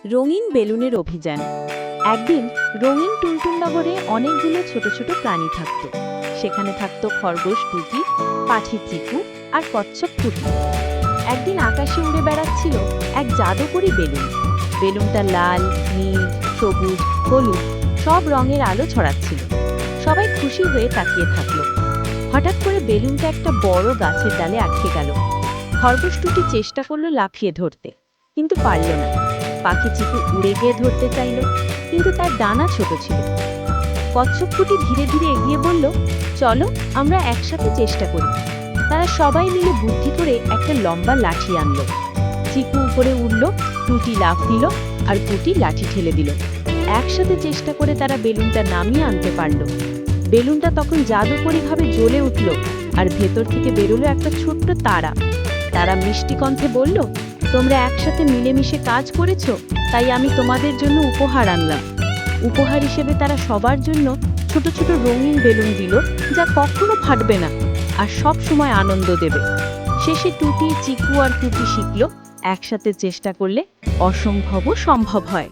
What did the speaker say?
রঙিন বেলুনের অভিযান। একদিন রঙিন টুনটুন নগরে অনেকগুলো ছোট ছোট প্রাণী থাকত। সেখানে থাকত খরগোশ টুকি, পাখি চিকু আর কচ্ছপ টুকি। একদিন আকাশে উড়ে বেড়াচ্ছিল এক জাদুকরি বেলুন। বেলুনটা লাল, নীল, সবুজ, হলুদ সব রঙের আলো ছড়াচ্ছিল। সবাই খুশি হয়ে তাকিয়ে থাকলো। হঠাৎ করে বেলুনটা একটা বড় গাছের ডালে আটকে গেল। খরগোশ টুকি চেষ্টা করলো লাফিয়ে ধরতে, কিন্তু পারল না। পাখি চিকু উড়ে গিয়ে ধরতে চাইল, কিন্তু তার ডানা ছোট ছিল। কচ্ছপ টুকি ধীরে ধীরে এগিয়ে বলল, চলো আমরা একসাথে চেষ্টা করি। তারা সবাই মিলে বুদ্ধি করে একটা লম্বা লাঠি আনলো। চিকু উপরে উঠল, টুটি লাফ দিল আর পুটি লাঠি ঠেলে দিল। একসাথে চেষ্টা করে তারা বেলুনটা নামিয়ে আনতে পারল। বেলুনটা তখন জাদুকরীভাবে জ্বলে উঠল আর ভেতর থেকে বেরোলো একটা ছোট্ট তারা। তারা মিষ্টি কণ্ঠে বলল, তোমরা একসাথে মিলেমিশে কাজ করেছো, তাই আমি তোমাদের জন্য উপহার আনলাম। উপহার হিসেবে তারা সবার জন্য ছোট ছোট রঙিন বেলুন দিল, যা কখনো ফাটবে না আর সব সময় আনন্দ দেবে। শেষে টুটি, চিকু আর টুকি শিখল, একসাথে চেষ্টা করলে অসম্ভবও সম্ভব হয়।